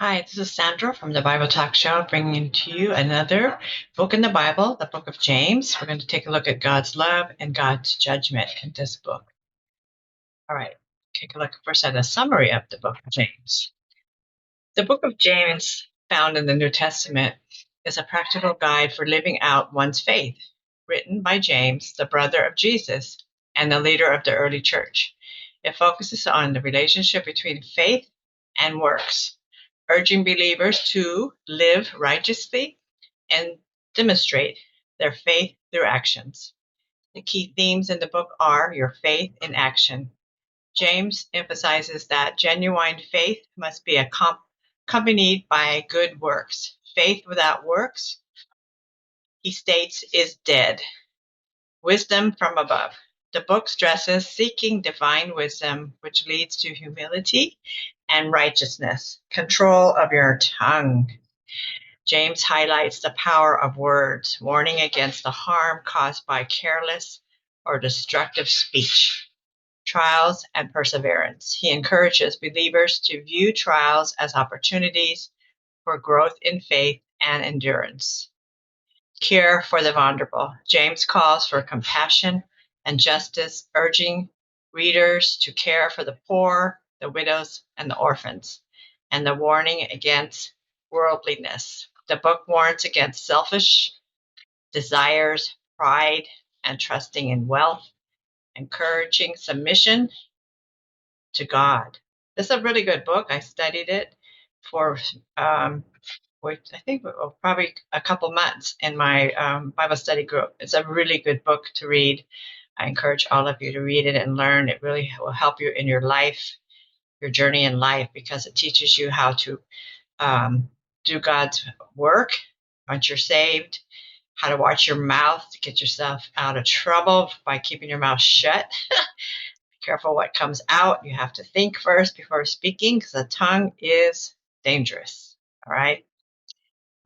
Hi, this is Sandra from the Bible Talk Show, bringing to you another book in the Bible, the book of James. We're going to take a look at God's love and God's judgment in this book. All right, take a look first at a summary of the book of James. The book of James, found in the New Testament, is a practical guide for living out one's faith, written by James, the brother of Jesus and the leader of the early church. It focuses on the relationship between faith and works, urging believers to live righteously and demonstrate their faith through actions. The key themes in the book are your faith in action. James emphasizes that genuine faith must be accompanied by good works. Faith without works, he states, is dead. Wisdom from above. The book stresses seeking divine wisdom, which leads to humility and righteousness. Control of your tongue. James highlights the power of words, warning against the harm caused by careless or destructive speech. Trials and perseverance. He encourages believers to view trials as opportunities for growth in faith and endurance. Care for the vulnerable. James calls for compassion and justice, urging readers to care for the poor, the widows, and the orphans, and the warning against worldliness. The book warns against selfish desires, pride, and trusting in wealth, encouraging submission to God. This is a really good book. I studied it for I think probably a couple months in my Bible study group. It's a really good book to read. I encourage all of you to read it and learn. It really will help you in your life, your journey in life, because it teaches you how to do God's work once you're saved, how to watch your mouth to get yourself out of trouble by keeping your mouth shut. Careful what comes out. You have to think first before speaking because the tongue is dangerous. All right.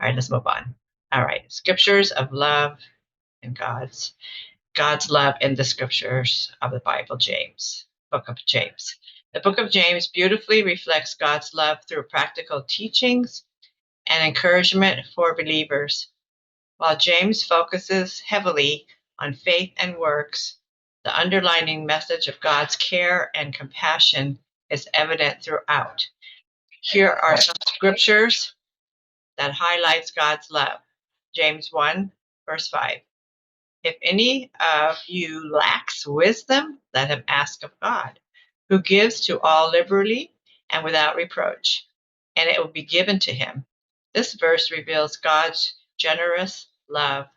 All right, let's move on. All right. Scriptures of love and God's love in the scriptures of the Bible, James, book of James. The book of James beautifully reflects God's love through practical teachings and encouragement for believers. While James focuses heavily on faith and works, the underlying message of God's care and compassion is evident throughout. Here are some scriptures that highlights God's love. James 1, verse 5. If any of you lacks wisdom, let him ask of God, who gives to all liberally and without reproach, and it will be given to him. This verse reveals God's generous love,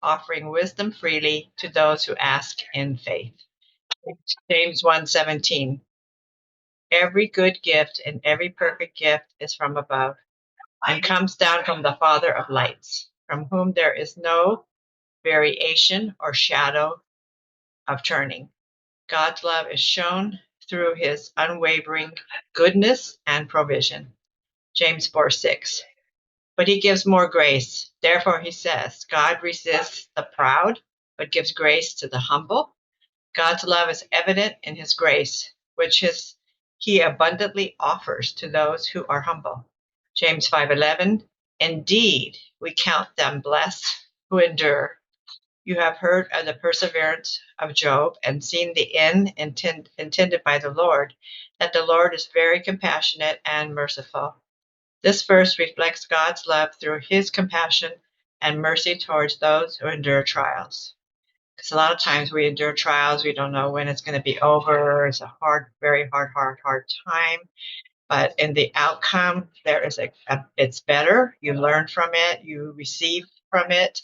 offering wisdom freely to those who ask in faith. James 1:17. Every good gift and every perfect gift is from above and comes down from the Father of lights, from whom there is no variation or shadow of turning. God's love is shown through his unwavering goodness and provision. James 4:6. But he gives more grace. Therefore, he says, God resists the proud, but gives grace to the humble. God's love is evident in his grace, which he abundantly offers to those who are humble. James 5:11. Indeed, we count them blessed who endure. You have heard of the perseverance of Job and seen the end intended by the Lord, that the Lord is very compassionate and merciful. This verse reflects God's love through his compassion and mercy towards those who endure trials. Because a lot of times we endure trials, we don't know when it's going to be over. It's a hard, very hard time. But in the outcome, there is it's better. You learn from it, you receive from it.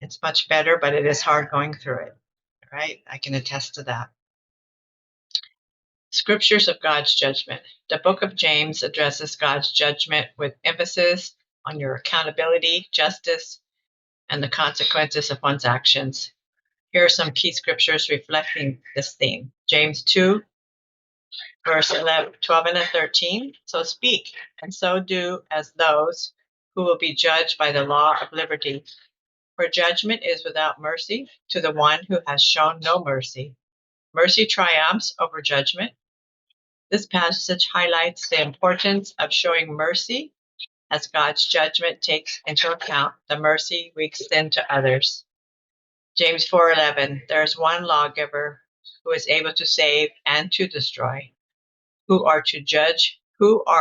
It's much better, but it is hard going through it. Right? I can attest to that. Scriptures of God's judgment. The book of James addresses God's judgment with emphasis on your accountability, justice, and the consequences of one's actions. Here are some key scriptures reflecting this theme. James 2, verse 11, 12 and 13. So speak, and so do as those who will be judged by the law of liberty. For judgment is without mercy to the one who has shown no mercy. Mercy triumphs over judgment. This passage highlights the importance of showing mercy as God's judgment takes into account the mercy we extend to others. James 4:11, there is one lawgiver who is able to save and to destroy. Who are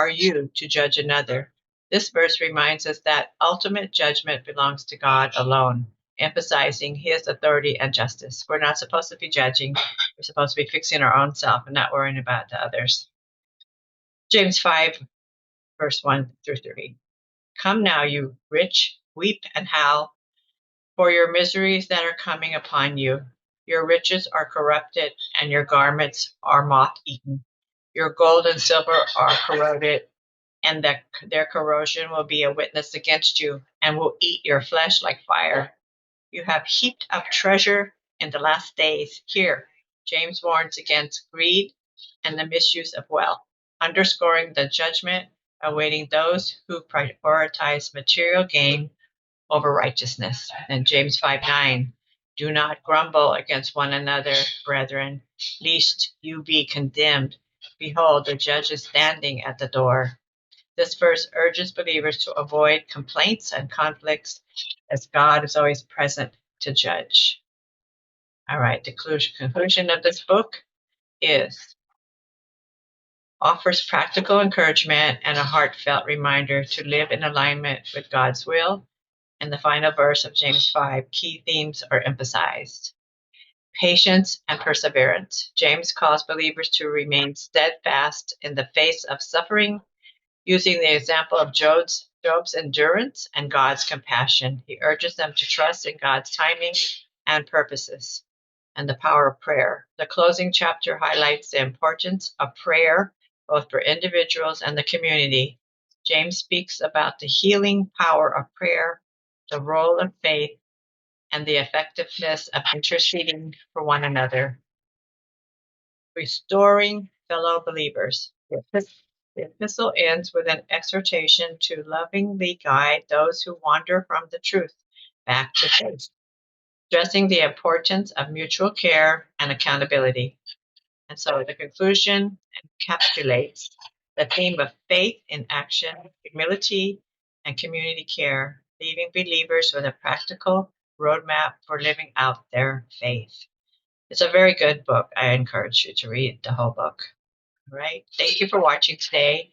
you to judge another? This verse reminds us that ultimate judgment belongs to God alone, emphasizing his authority and justice. We're not supposed to be judging. We're supposed to be fixing our own self and not worrying about the others. James 5, verse 1 through 3. Come now, you rich, weep and howl for your miseries that are coming upon you. Your riches are corrupted, and your garments are moth-eaten. Your gold and silver are corroded, and their corrosion will be a witness against you, and will eat your flesh like fire. You have heaped up treasure in the last days. Here, James warns against greed and the misuse of wealth, underscoring the judgment awaiting those who prioritize material gain over righteousness. And James 5:9, do not grumble against one another, brethren, lest you be condemned. Behold, the judge is standing at the door. This verse urges believers to avoid complaints and conflicts, as God is always present to judge. All right, the conclusion of this book offers practical encouragement and a heartfelt reminder to live in alignment with God's will. In the final verse of James 5, key themes are emphasized. Patience and perseverance. James calls believers to remain steadfast in the face of suffering, using the example of Job's endurance and God's compassion. He urges them to trust in God's timing and purposes, and the power of prayer. The closing chapter highlights the importance of prayer, both for individuals and the community. James speaks about the healing power of prayer, the role of faith, and the effectiveness of interceding for one another. Restoring fellow believers. The epistle ends with an exhortation to lovingly guide those who wander from the truth back to faith, stressing the importance of mutual care and accountability. And so the conclusion encapsulates the theme of faith in action, humility, and community care, leaving believers with a practical roadmap for living out their faith. It's a very good book. I encourage you to read the whole book. All right. Thank you for watching today.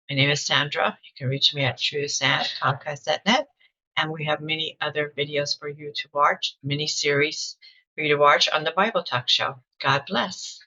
My name is Sandra. You can reach me at truesandcomcast.net. And we have many other videos for you to watch, mini series for you to watch on the Bible Talk Show. God bless.